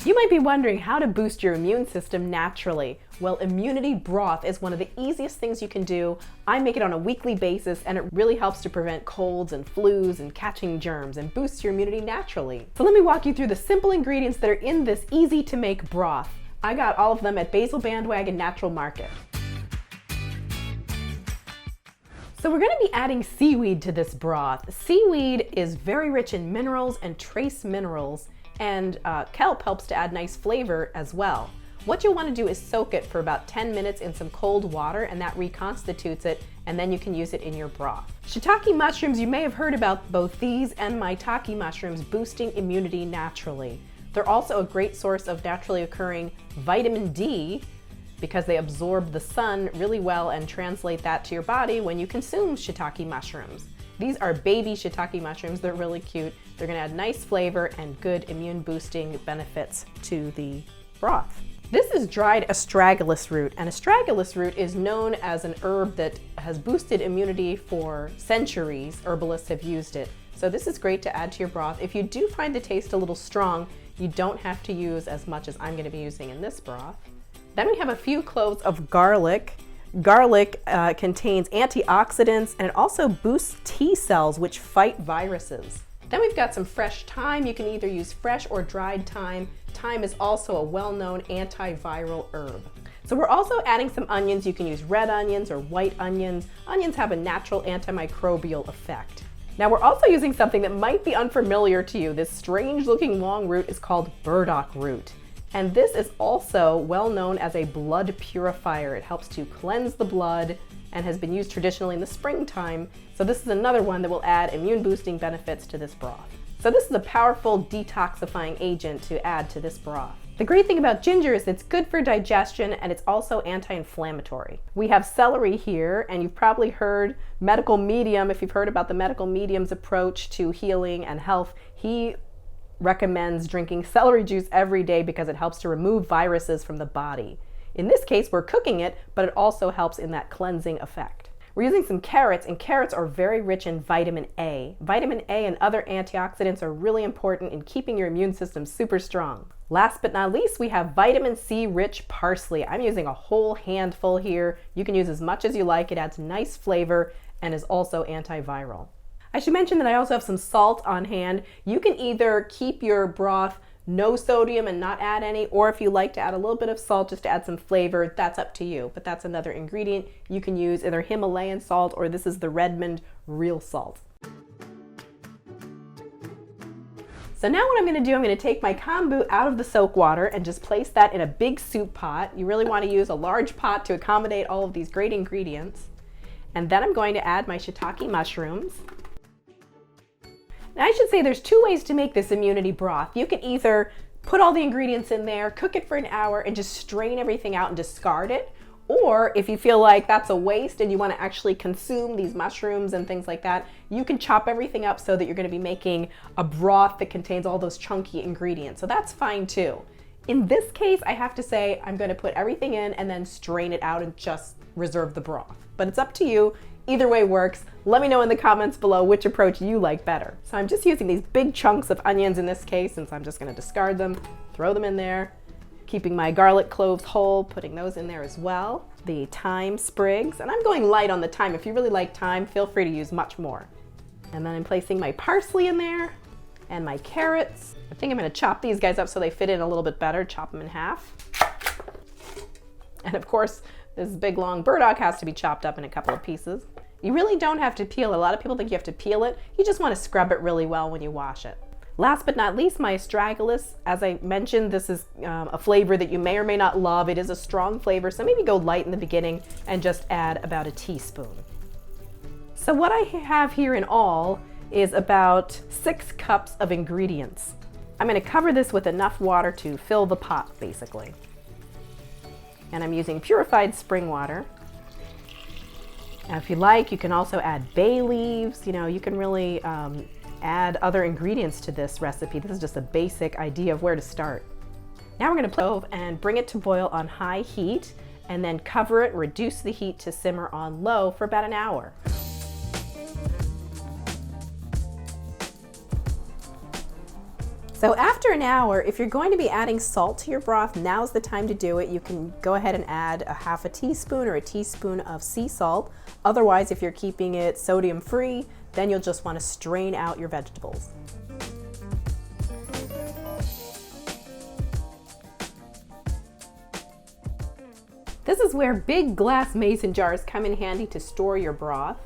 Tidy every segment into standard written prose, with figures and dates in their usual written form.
You might be wondering how to boost your immune system naturally. Well, immunity broth is one of the easiest things you can do. I make it on a weekly basis and it really helps to prevent colds and flus and catching germs and boosts your immunity naturally. So let me walk you through the simple ingredients that are in this easy to make broth. I got all of them at Basil Bandwagon Natural Market. So we're going to be adding seaweed to this broth. Seaweed is very rich in minerals and trace minerals, and kelp helps to add nice flavor as well. What you'll want to do is soak it for about 10 minutes in some cold water, and that reconstitutes it, and then you can use it in your broth. Shiitake mushrooms, you may have heard about both these and maitake mushrooms boosting immunity naturally. They're also a great source of naturally occurring vitamin D because they absorb the sun really well and translate that to your body when you consume shiitake mushrooms. These are baby shiitake mushrooms. They're really cute. They're gonna add nice flavor and good immune boosting benefits to the broth. This is dried astragalus root, and astragalus root is known as an herb that has boosted immunity for centuries. Herbalists have used it. So this is great to add to your broth. If you do find the taste a little strong, you don't have to use as much as I'm gonna be using in this broth. Then we have a few cloves of garlic. Garlic contains antioxidants and it also boosts T cells which fight viruses. Then we've got some fresh thyme. You can either use fresh or dried thyme. Thyme is also a well-known antiviral herb. So we're also adding some onions. You can use red onions or white onions. Onions have a natural antimicrobial effect. Now we're also using something that might be unfamiliar to you. This strange looking long root is called burdock root. And this is also well known as a blood purifier. It helps to cleanse the blood and has been used traditionally in the springtime. So this is another one that will add immune boosting benefits to this broth. So this is a powerful detoxifying agent to add to this broth. The great thing about ginger is it's good for digestion and it's also anti-inflammatory. We have celery here, and you've probably heard medical medium, if you've heard about the medical medium's approach to healing and health, he recommends drinking celery juice every day because it helps to remove viruses from the body. In this case, we're cooking it, but it also helps in that cleansing effect. We're using some carrots, and carrots are very rich in vitamin A. Vitamin A and other antioxidants are really important in keeping your immune system super strong. Last but not least, we have vitamin C rich parsley. I'm using a whole handful here. You can use as much as you like. It adds nice flavor and is also antiviral. I should mention that I also have some salt on hand. You can either keep your broth no sodium and not add any, or if you like to add a little bit of salt just to add some flavor, that's up to you. But that's another ingredient. You can use either Himalayan salt or this is the Redmond real salt. So now what I'm gonna do, I'm gonna take my kombu out of the soak water and just place that in a big soup pot. You really wanna use a large pot to accommodate all of these great ingredients. And then I'm going to add my shiitake mushrooms. Now I should say there's two ways to make this immunity broth. You can either put all the ingredients in there, cook it for an hour, and just strain everything out and discard it. Or if you feel like that's a waste and you want to actually consume these mushrooms and things like that, you can chop everything up so that you're going to be making a broth that contains all those chunky ingredients. So that's fine too. In this case, I have to say I'm going to put everything in and then strain it out and just reserve the broth. But it's up to you. Either way works. Let me know in the comments below which approach you like better. So I'm just using these big chunks of onions in this case, since I'm just going to discard them, throw them in there, keeping my garlic cloves whole, putting those in there as well. The thyme sprigs, and I'm going light on the thyme. If you really like thyme, feel free to use much more. And then I'm placing my parsley in there and my carrots. I think I'm going to chop these guys up so they fit in a little bit better, chop them in half. And of course, this big long burdock has to be chopped up in a couple of pieces. You really don't have to peel it. A lot of people think you have to peel it. You just want to scrub it really well when you wash it. Last but not least, my astragalus. As I mentioned, this is a flavor that you may or may not love. It is a strong flavor, so maybe go light in the beginning and just add about a teaspoon. So what I have here in all is about 6 cups of ingredients. I'm going to cover this with enough water to fill the pot, basically. And I'm using purified spring water. Now, if you like, you can also add bay leaves. You know, you can really add other ingredients to this recipe. This is just a basic idea of where to start. Now we're going to stove and bring it to boil on high heat, and then cover it, reduce the heat to simmer on low for about an hour. So after an hour, if you're going to be adding salt to your broth, now's the time to do it. You can go ahead and add a half a teaspoon or a teaspoon of sea salt. Otherwise, if you're keeping it sodium free, then you'll just want to strain out your vegetables. This is where big glass mason jars come in handy to store your broth.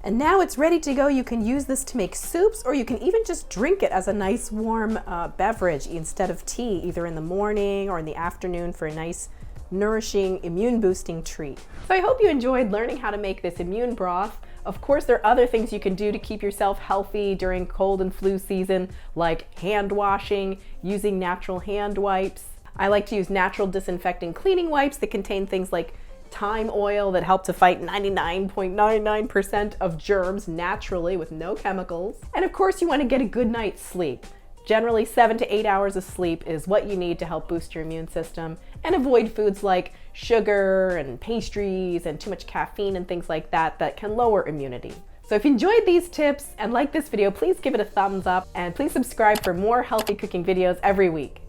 And now it's ready to go. You can use this to make soups, or you can even just drink it as a nice warm beverage instead of tea, either in the morning or in the afternoon for a nice, nourishing, immune boosting treat. So I hope you enjoyed learning how to make this immune broth. Of course, there are other things you can do to keep yourself healthy during cold and flu season, like hand washing, using natural hand wipes. I like to use natural disinfecting cleaning wipes that contain things like thyme oil that help to fight 99.99% of germs naturally with no chemicals. And of course, you want to get a good night's sleep. Generally, 7 to 8 hours of sleep is what you need to help boost your immune system, and avoid foods like sugar and pastries and too much caffeine and things like that that can lower immunity. So if you enjoyed these tips and like this video, please give it a thumbs up, and please subscribe for more healthy cooking videos every week.